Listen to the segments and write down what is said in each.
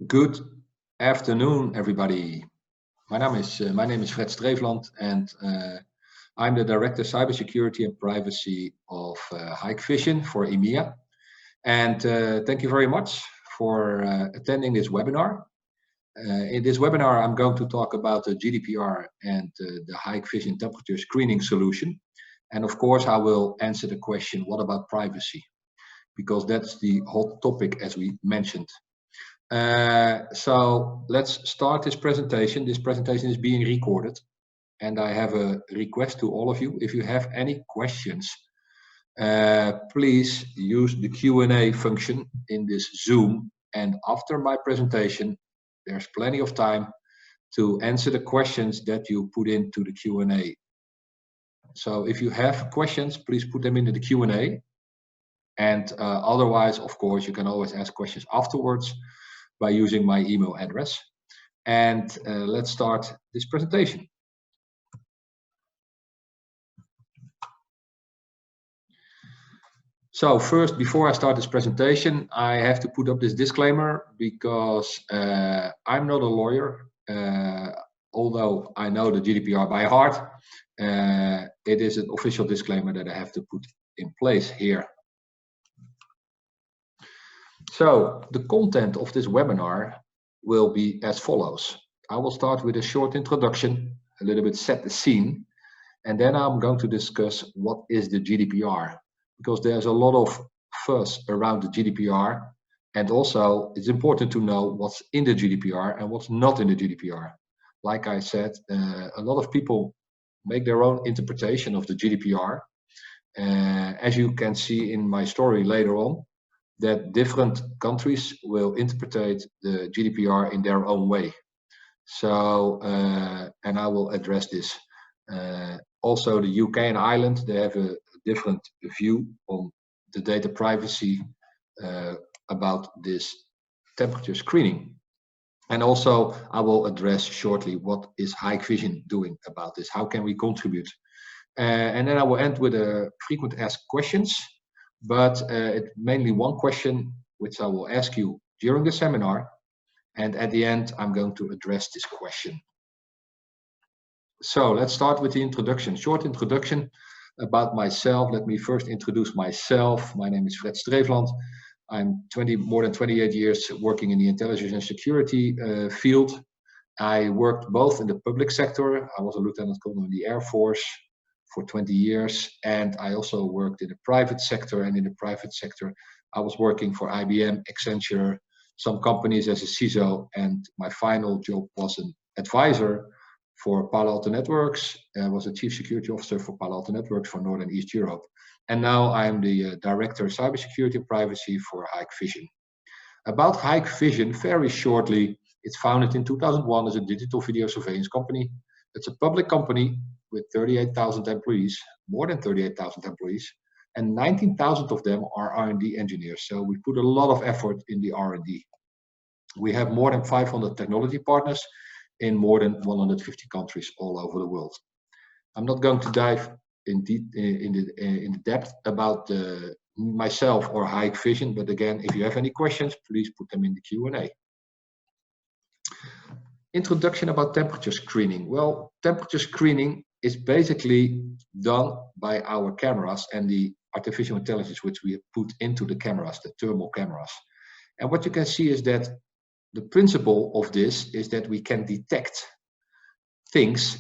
Good afternoon, everybody. My name is Fred Streefland, and I'm the Director Cybersecurity and Privacy of Hikvision for EMEA. And thank you very much for attending this webinar. In this webinar, I'm going to talk about the GDPR and the Hikvision temperature screening solution. And of course, I will answer the question, what about privacy? Because that's the hot topic, as we mentioned. So let's start this presentation. This presentation is being recorded, and I have a request to all of you. If you have any questions, please use the Q&A function in this Zoom, and after my presentation, there's plenty of time to answer the questions that you put into the Q&A. So if you have questions, please put them into the Q&A, and otherwise, of course, you can always ask questions afterwards by using my email address. And let's start this presentation. So first, before I start this presentation, I have to put up this disclaimer because I'm not a lawyer, although I know the GDPR by heart. It is an official disclaimer that I have to put in place here. So the content of this webinar will be as follows. I will start with a short introduction, a little bit set the scene, and then I'm going to discuss what is the GDPR, because there's a lot of fuss around the GDPR, and also it's important to know what's in the GDPR and what's not in the GDPR. Like I said, a lot of people make their own interpretation of the GDPR. As you can see in my story later on, that different countries will interpret the GDPR in their own way. So, and I will address this. Also, the UK and Ireland, they have a different view on the data privacy about this temperature screening. And also, I will address shortly what is Hikvision doing about this. How can we contribute? And then I will end with a frequent asked questions. But it's mainly one question which I will ask you during the seminar, and at the end I'm going to address this question. So let's start with the introduction. Short introduction about myself. Let me first introduce myself. My name is Fred Streefland. I'm more than 28 years working in the intelligence and security field. I worked both in the public sector. I was a lieutenant colonel in the Air Force for 20 years, and I also worked in the private sector. And in the private sector, I was working for IBM, Accenture, some companies as a CISO, and my final job was an advisor for Palo Alto Networks. I was a chief security officer for Palo Alto Networks for North and East Europe. And now I'm the director of cybersecurity and privacy for Hikvision. About Hikvision, very shortly, it's founded in 2001 as a digital video surveillance company. It's a public company with 38,000 employees, more than 38,000 employees, and 19,000 of them are R&D engineers. So we put a lot of effort in the R&D. We have more than 500 technology partners in more than 150 countries all over the world. I'm not going to dive in the depth about myself or Hikvision, but again, if you have any questions, please put them in the Q&A. Introduction about temperature screening. Well, temperature screening is basically done by our cameras and the artificial intelligence which we put into the cameras, the thermal cameras. And what you can see is that the principle of this is that we can detect things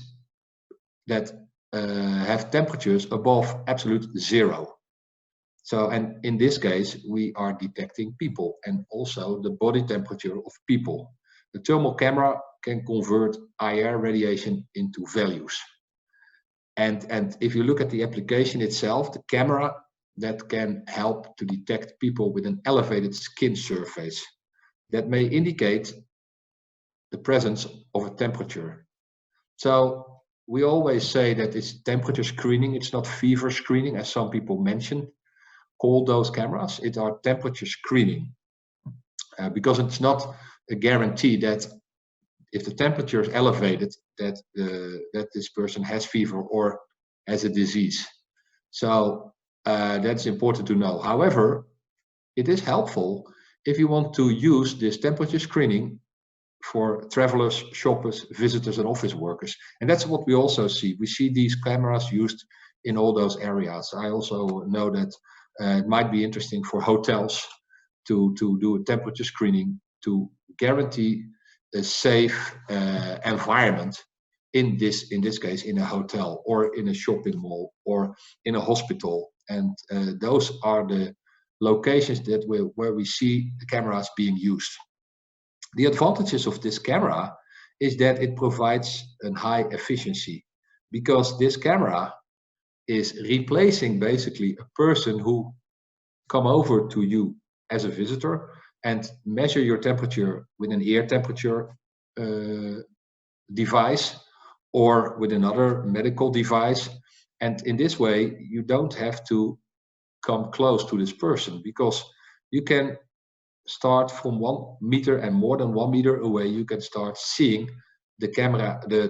that have temperatures above absolute zero. So, and in this case, we are detecting people and also the body temperature of people. The thermal camera can convert IR radiation into values. And if you look at the application itself, the camera that can help to detect people with an elevated skin surface that may indicate the presence of a temperature. So we always say that it's temperature screening, it's not fever screening, as some people mention. Call those cameras, it are temperature screening, because it's not a guarantee that if the temperature is elevated, that this person has fever or has a disease. So that's important to know. However, it is helpful if you want to use this temperature screening for travelers, shoppers, visitors, and office workers. And that's what we also see. We see these cameras used in all those areas. I also know that it might be interesting for hotels to do a temperature screening to guarantee a safe environment in this case in a hotel or in a shopping mall or in a hospital. And those are the locations where we see the cameras being used. The advantages of this camera is that it provides a high efficiency, because this camera is replacing basically a person who come over to you as a visitor and measure your temperature with an ear temperature device or with another medical device. And in this way, you don't have to come close to this person, because you can start from 1 meter and more than 1 meter away. You can start seeing the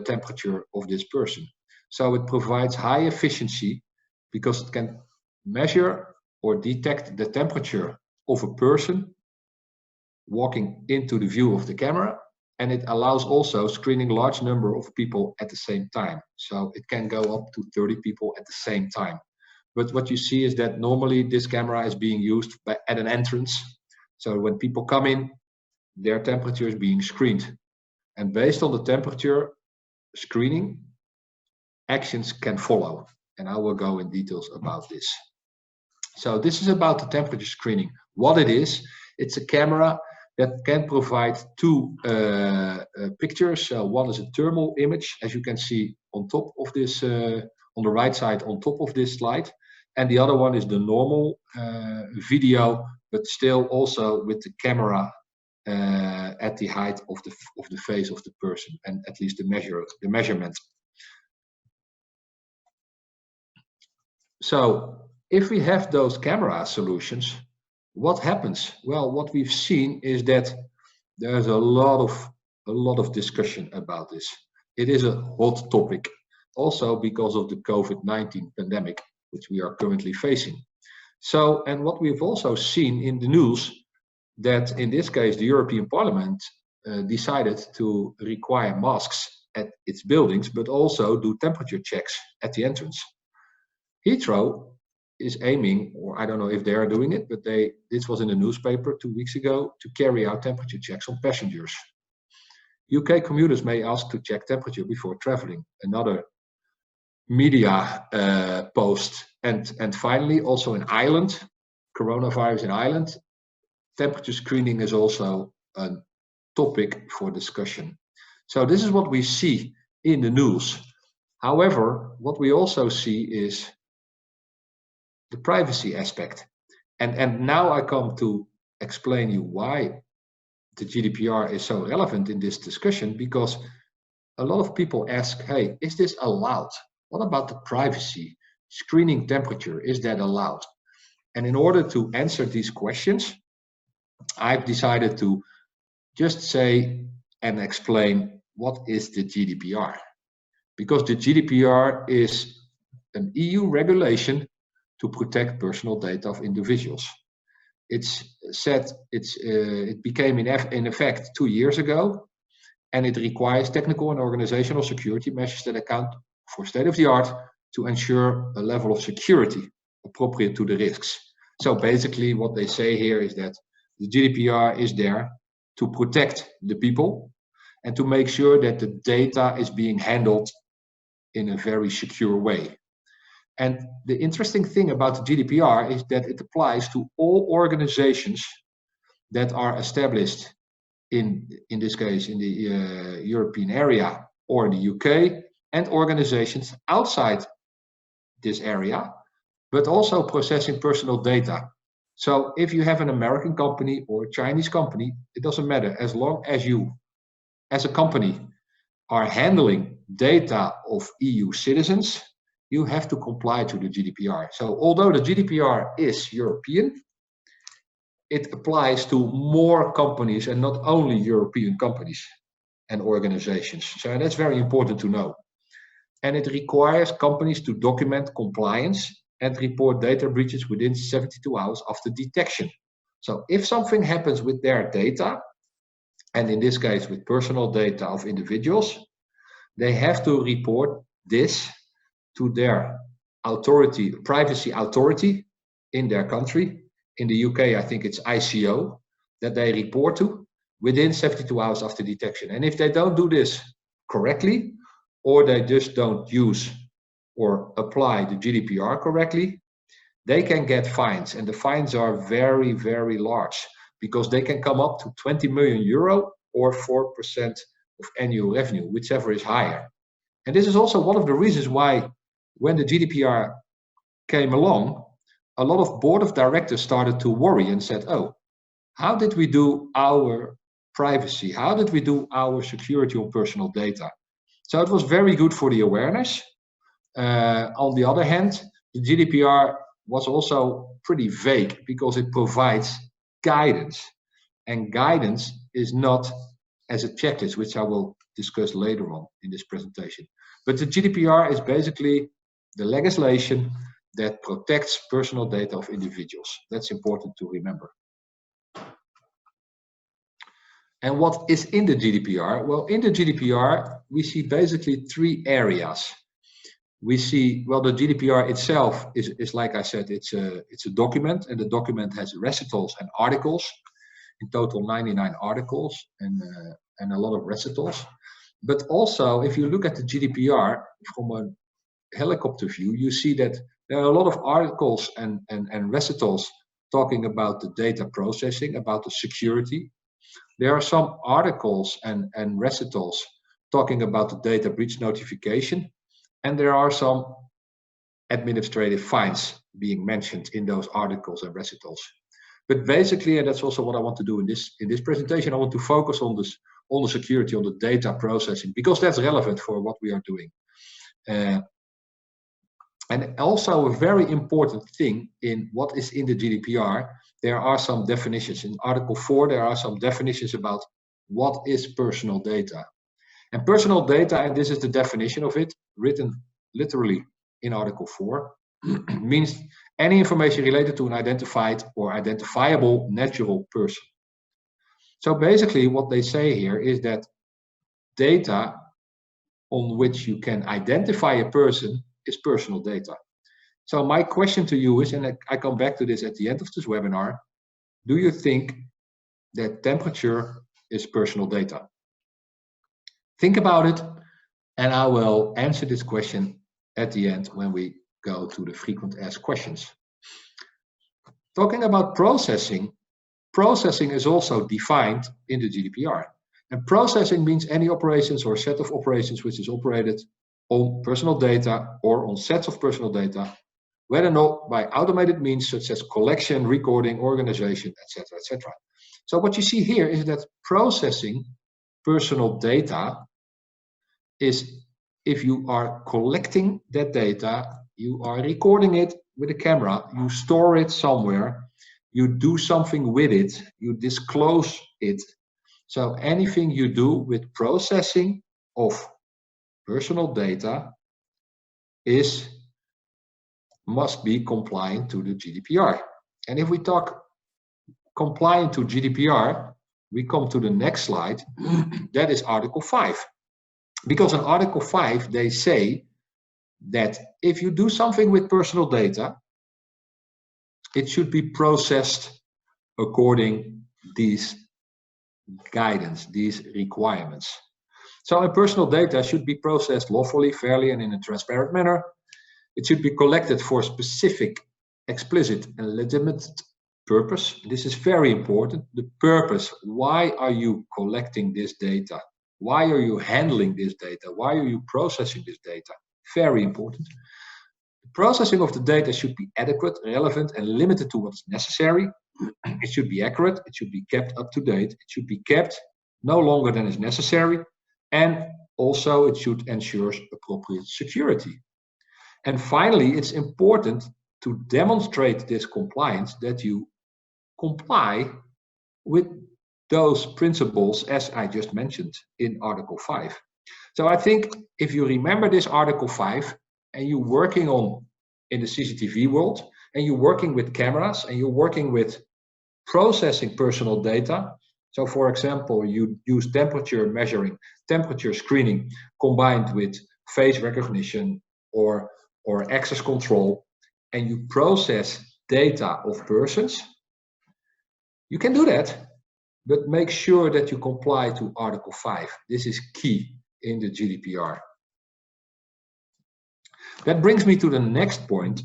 temperature of this person. So it provides high efficiency because it can measure or detect the temperature of a person walking into the view of the camera, and it allows also screening large number of people at the same time. So it can go up to 30 people at the same time. But what you see is that normally this camera is being used at an entrance. So when people come in, their temperature is being screened. And based on the temperature screening, actions can follow. And I will go in details about this. So this is about the temperature screening. What it is, it's a camera that can provide two pictures. One is a thermal image, as you can see on top of this, on the right side on top of this slide. And the other one is the normal video, but still also with the camera at the height of the face of the person, and at least the measurement. So if we have those camera solutions, what happens? Well, what we've seen is that there's a lot of discussion about this. It is a hot topic, also because of the COVID-19 pandemic, which we are currently facing. So, and what we've also seen in the news, that in this case, the European Parliament decided to require masks at its buildings, but also do temperature checks at the entrance. Heathrow is aiming, or I don't know if they are doing it, but this was in the newspaper 2 weeks ago, to carry out temperature checks on passengers. UK commuters may ask to check temperature before traveling. Another media post. And finally, also in Ireland, coronavirus in Ireland, temperature screening is also a topic for discussion. So this is what we see in the news. However, what we also see is the privacy aspect. And now I come to explain you why the GDPR is so relevant in this discussion, because a lot of people ask, hey, is this allowed? What about the privacy? Screening temperature, is that allowed? And in order to answer these questions, I've decided to just say and explain what is the GDPR. Because the GDPR is an EU regulation to protect personal data of individuals. It's said it became in effect 2 years ago, and it requires technical and organizational security measures that account for state-of-the-art to ensure a level of security appropriate to the risks. So basically what they say here is that the GDPR is there to protect the people and to make sure that the data is being handled in a very secure way. And the interesting thing about the GDPR is that it applies to all organizations that are established in this case in the European area or in the UK, and organizations outside this area, but also processing personal data. So if you have an American company or a Chinese company, it doesn't matter, as long as you, as a company, are handling data of EU citizens, you have to comply to the GDPR. So although the GDPR is European, it applies to more companies and not only European companies and organizations. So that's very important to know. And it requires companies to document compliance and report data breaches within 72 hours after detection. So if something happens with their data, and in this case with personal data of individuals, they have to report this to their authority, privacy authority in their country. In the UK, I think it's ICO, that they report to within 72 hours after detection. And if they don't do this correctly, or they just don't use or apply the GDPR correctly, they can get fines. And the fines are very, very large, because they can come up to 20 million euro or 4% of annual revenue, whichever is higher. And this is also one of the reasons why, when the GDPR came along, a lot of board of directors started to worry and said, oh, how did we do our privacy? How did we do our security on personal data? So it was very good for the awareness. On the other hand, the GDPR was also pretty vague, because it provides guidance. And guidance is not as a checklist, which I will discuss later on in this presentation. But the GDPR is basically the legislation that protects personal data of individuals. That's important to remember. And what is in the GDPR? Well, in the GDPR, we see basically three areas. We see, well, the GDPR itself is like I said, it's a document, and the document has recitals and articles. In total, 99 articles and a lot of recitals. But also, if you look at the GDPR from a helicopter view, you see that there are a lot of articles and recitals talking about the data processing, about the security. There are some articles and recitals talking about the data breach notification, and there are some administrative fines being mentioned in those articles and recitals. But basically, and that's also what I want to do in this presentation, I want to focus on this, on the security, on the data processing, because that's relevant for what we are doing. And also a very important thing in what is in the GDPR, there are some definitions. In Article 4, there are some definitions about what is personal data. And personal data, and this is the definition of it, written literally in Article 4, means any information related to an identified or identifiable natural person. So basically what they say here is that data on which you can identify a person is personal data. So my question to you is, and I come back to this at the end of this webinar, do you think that temperature is personal data? Think about it, and I will answer this question at the end when we go to the frequent asked questions. Talking about processing, processing is also defined in the GDPR. And processing means any operations or set of operations which is operated on personal data or on sets of personal data, whether or not by automated means such as collection, recording, organization, etc., etc. So what you see here is that processing personal data is if you are collecting that data, you are recording it with a camera, you store it somewhere, you do something with it, you disclose it. So anything you do with processing of personal data must be compliant to the GDPR. And if we talk compliant to GDPR, we come to the next slide. That is Article 5. Because in Article 5, they say that if you do something with personal data, it should be processed according these guidance, these requirements. So a personal data should be processed lawfully, fairly, and in a transparent manner. It should be collected for a specific, explicit, and legitimate purpose. This is very important. The purpose. Why are you collecting this data? Why are you handling this data? Why are you processing this data? Very important. The processing of the data should be adequate, relevant, and limited to what is necessary. It should be accurate. It should be kept up to date. It should be kept no longer than is necessary. And also it should ensure appropriate security. And finally, it's important to demonstrate this compliance, that you comply with those principles as I just mentioned in Article 5. So I think if you remember this Article 5 and you're working in the CCTV world, and you're working with cameras, and you're working with processing personal data. So for example, you use temperature measuring, temperature screening combined with face recognition or access control, and you process data of persons. You can do that, but make sure that you comply to Article 5. This is key in the GDPR. That brings me to the next point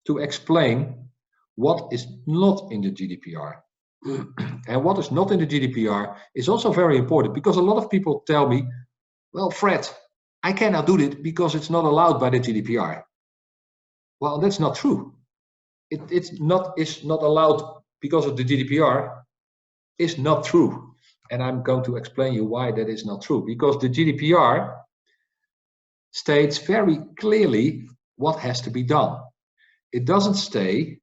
to explain what is not in the GDPR. And what is not in the GDPR is also very important, because a lot of people tell me, well, Fred, I cannot do it because it's not allowed by the GDPR. Well, that's not true. It's not allowed because of the GDPR is not true. And I'm going to explain you why that is not true. Because the GDPR states very clearly what has to be done. It doesn't state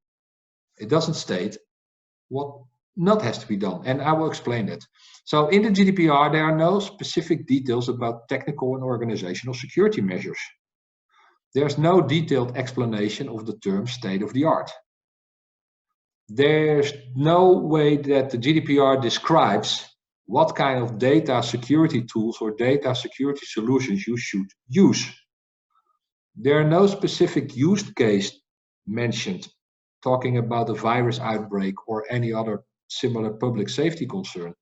what not has to be done, and I will explain that. So in the GDPR, there are no specific details about technical and organizational security measures. There's no detailed explanation of the term state of the art. There's no way that the GDPR describes what kind of data security tools or data security solutions you should use. There are no specific use case mentioned talking about a virus outbreak or any other similar public safety concern,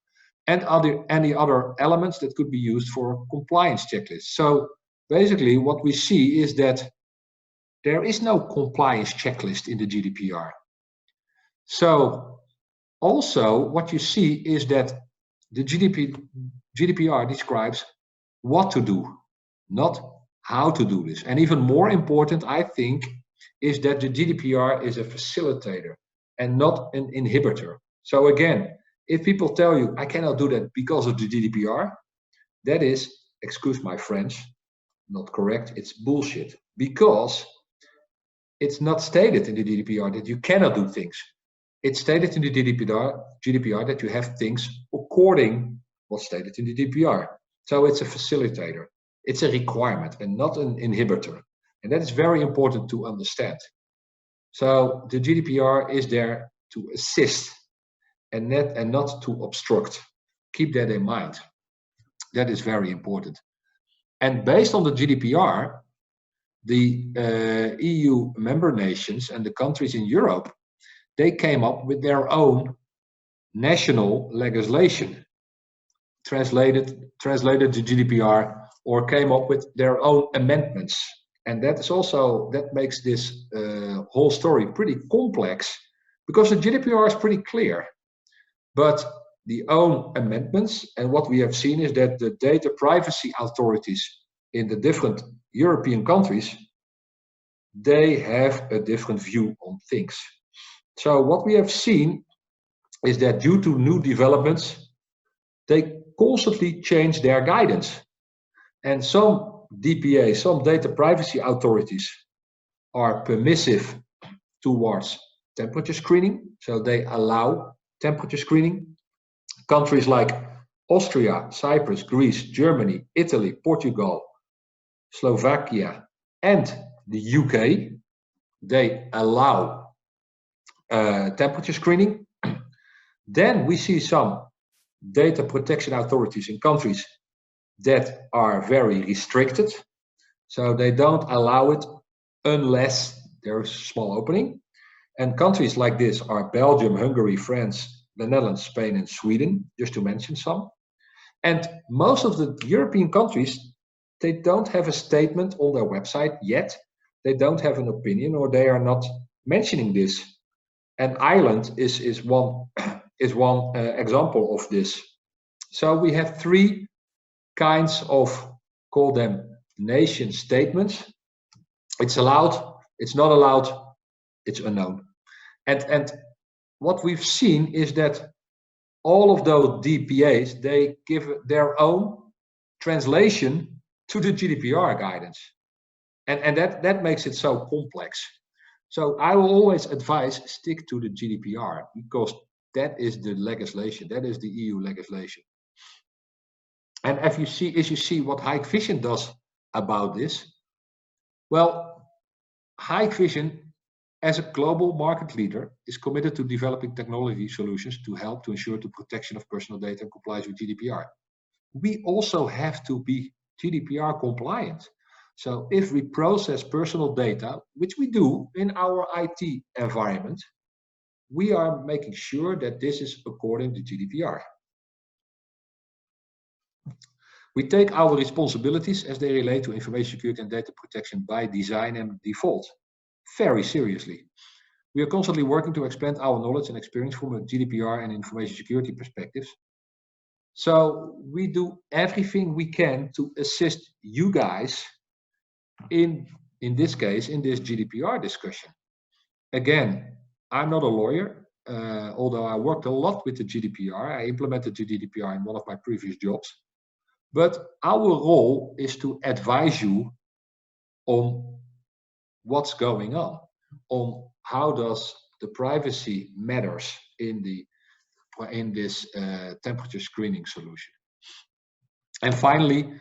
and any other elements that could be used for a compliance checklist. So basically what we see is that there is no compliance checklist in the GDPR. So also what you see is that the GDPR describes what to do, not how to do this. And even more important, I think, is that the GDPR is a facilitator and not an inhibitor. So again, if people tell you, I cannot do that because of the GDPR, that is, excuse my French, not correct, it's bullshit. Because it's not stated in the GDPR that you cannot do things. It's stated in the GDPR that you have things according what's stated in the GDPR. So it's a facilitator. It's a requirement and not an inhibitor. And that is very important to understand. So the GDPR is there to assist and not to obstruct. Keep that in mind. That is very important. And based on the GDPR, the EU member nations and the countries in Europe, they came up with their own national legislation, translated the GDPR, or came up with their own amendments. And that makes this whole story pretty complex, because the GDPR is pretty clear. But the own amendments, and what we have seen is that the data privacy authorities in the different European countries, they have a different view on things. So what we have seen is that due to new developments, they constantly change their guidance. And some DPA, some data privacy authorities, are permissive towards temperature screening. So they allow temperature screening. Countries like Austria, Cyprus, Greece, Germany, Italy, Portugal, Slovakia, and the UK, they allow temperature screening. Then we see some data protection authorities in countries that are very restricted. So they don't allow it unless there is a small opening. And countries like this are Belgium, Hungary, France, the Netherlands, Spain, and Sweden, just to mention some. And most of the European countries, they don't have a statement on their website yet. They don't have an opinion, or they are not mentioning this. And Ireland is one example of this. So we have three kinds of, call them nation statements. It's allowed, it's not allowed, it's unknown. And what we've seen is that all of those DPAs, they give their own translation to the GDPR guidance. And that makes it so complex. So I will always advise stick to the GDPR, because that is the legislation, that is the EU legislation. And if you see what Hikvision does about this, well, Hikvision as a global market leader, is committed to developing technology solutions to help to ensure the protection of personal data and compliance with GDPR. We also have to be GDPR compliant. So if we process personal data, which we do in our IT environment, we are making sure that this is according to GDPR. We take our responsibilities as they relate to information security and data protection by design and default very seriously. We are constantly working to expand our knowledge and experience from a GDPR and information security perspectives. So we do everything we can to assist you guys in this case, in this GDPR discussion. Again, I'm not a lawyer, although I worked a lot with the GDPR. I implemented the GDPR in one of my previous jobs. But our role is to advise you on what's going on how does the privacy matters in this temperature screening solution. And finally,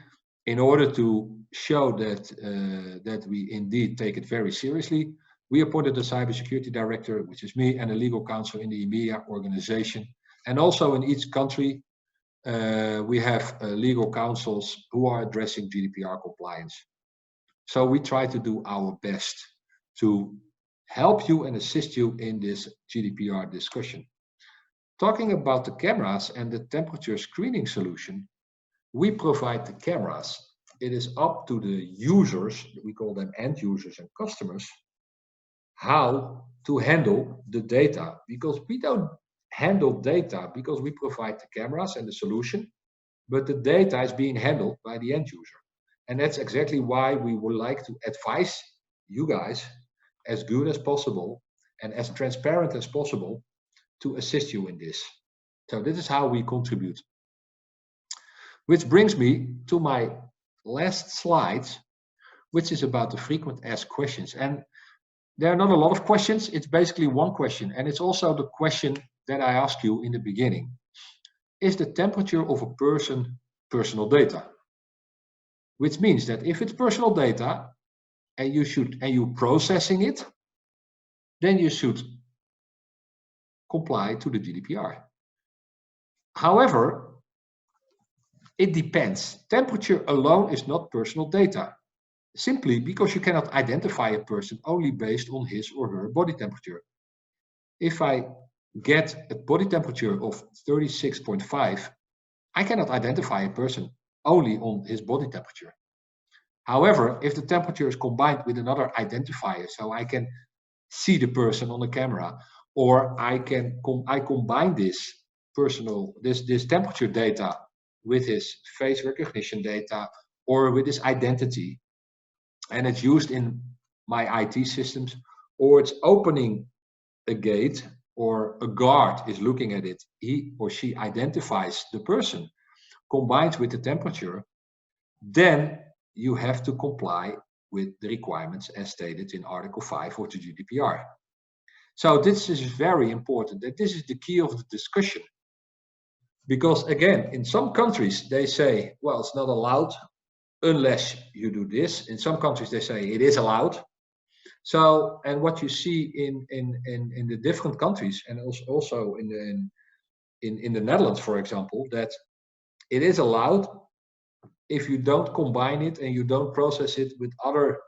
in order to show that we indeed take it very seriously, we appointed a cybersecurity director, which is me, and a legal counsel in the EMEA organization. And also in each country, we have legal counsels who are addressing GDPR compliance. So we try to do our best to help you and assist you in this GDPR discussion. Talking about the cameras and the temperature screening solution, we provide the cameras. It is up to the users, we call them end users and customers, how to handle the data, because we don't handle data because we provide the cameras and the solution, but the data is being handled by the end user. And that's exactly why we would like to advise you guys as good as possible and as transparent as possible to assist you in this. So this is how we contribute. Which brings me to my last slide, which is about the frequent asked questions. And there are not a lot of questions. It's basically one question. And it's also the question that I asked you in the beginning. Is the temperature of a person personal data? Which means that if it's personal data and you're processing it, then you should comply to the GDPR. However, it depends. Temperature alone is not personal data, simply because you cannot identify a person only based on his or her body temperature. If I get a body temperature of 36.5, I cannot identify a person only on his body temperature. However, if the temperature is combined with another identifier, so I can see the person on the camera, or I combine this temperature data with his face recognition data or with his identity, and it's used in my IT systems, or it's opening a gate or a guard is looking at it, he or she identifies the person, combined with the temperature, then you have to comply with the requirements as stated in Article 5 of the GDPR. So this is very important, that this is the key of the discussion. Because again, in some countries, they say, well, it's not allowed unless you do this. In some countries, they say it is allowed. So, and what you see in the different countries, and also in the Netherlands, for example, that it is allowed if you don't combine it and you don't process it with other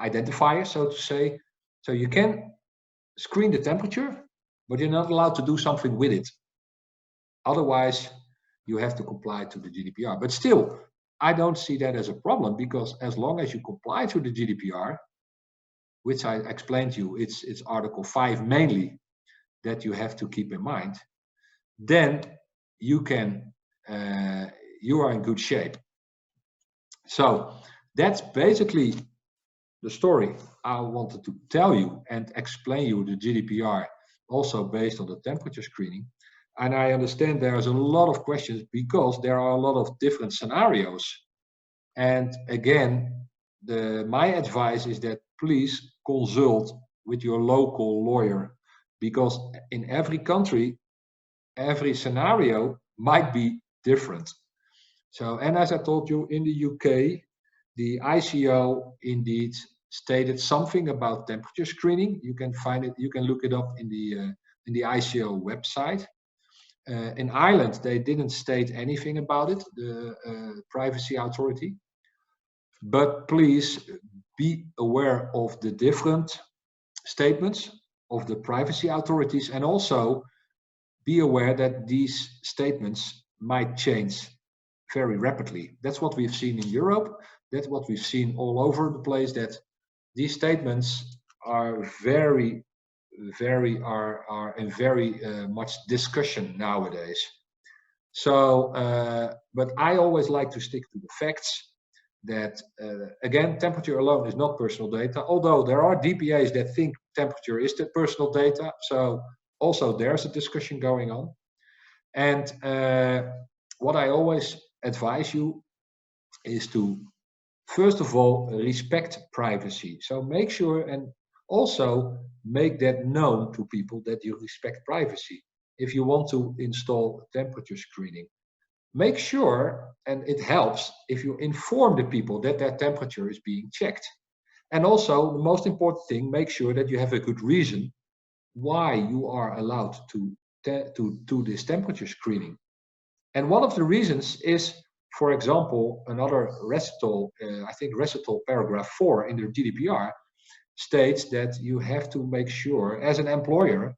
identifiers, so to say. So you can screen the temperature, but you're not allowed to do something with it. Otherwise, you have to comply to the GDPR. But still, I don't see that as a problem, because as long as you comply to the GDPR, which I explained to you, it's Article 5 mainly that you have to keep in mind, then you are in good shape. So that's basically the story I wanted to tell you and explain you the GDPR, also based on the temperature screening. And I understand there's a lot of questions because there are a lot of different scenarios. And again, my advice is that please consult with your local lawyer, because in every country, every scenario might be different. So, and as I told you, in the UK, the ICO indeed stated something about temperature screening. You can find it, you can look it up in the ICO website. In Ireland, they didn't state anything about it, the privacy authority. But please be aware of the different statements of the privacy authorities, and also be aware that these statements might change very rapidly. That's what we've seen in Europe. That's what we've seen all over the place, that these statements are very much discussion nowadays. So, but I always like to stick to the facts. That again, temperature alone is not personal data, although there are DPAs that think temperature is the personal data. So also there's a discussion going on. And what I always advise you is to, first of all, respect privacy. So make sure and also make that known to people that you respect privacy. If you want to install temperature screening, make sure, and it helps if you inform the people that their temperature is being checked. And also, the most important thing, make sure that you have a good reason why you are allowed to do this temperature screening. And one of the reasons is, for example, another recital, I think recital paragraph 4 in the GDPR states that you have to make sure as an employer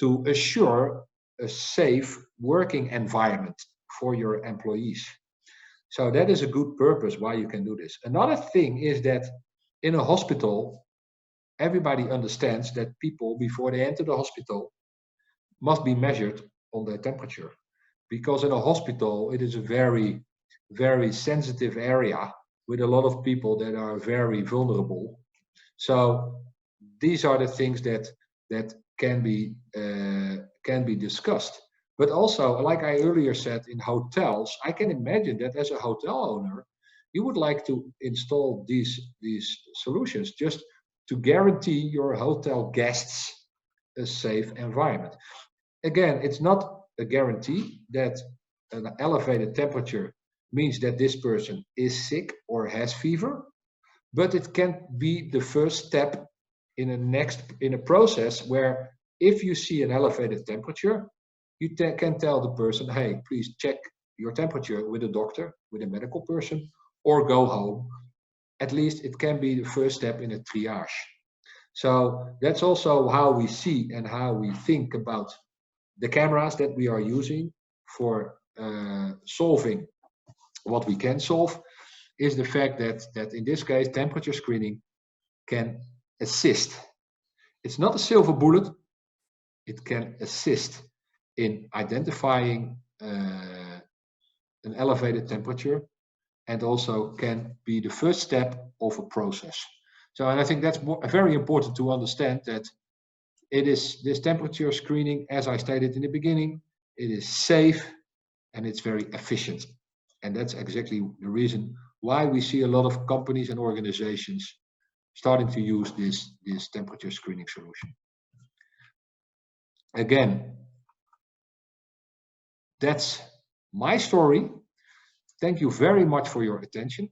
to assure a safe working environment for your employees. So that is a good purpose why you can do this. Another thing is that in a hospital, everybody understands that people, before they enter the hospital, must be measured on their temperature. Because in a hospital, it is a very, very sensitive area with a lot of people that are very vulnerable. So these are the things that can be discussed. But also, like I earlier said, in hotels, I can imagine that as a hotel owner, you would like to install these solutions just to guarantee your hotel guests a safe environment. Again, it's not a guarantee that an elevated temperature means that this person is sick or has fever, but it can be the first step in a process where if you see an elevated temperature, you can tell the person, hey, please check your temperature with a doctor, with a medical person, or go home. At least it can be the first step in a triage. So that's also how we see and how we think about the cameras that we are using for solving what we can solve, is the fact that in this case, temperature screening can assist. It's not a silver bullet. It can assist in identifying an elevated temperature, and also can be the first step of a process. So, and I think that's very important to understand, that it is this temperature screening, as I stated in the beginning, it is safe and it's very efficient. And that's exactly the reason why we see a lot of companies and organizations starting to use this temperature screening solution. Again, that's my story. Thank you very much for your attention.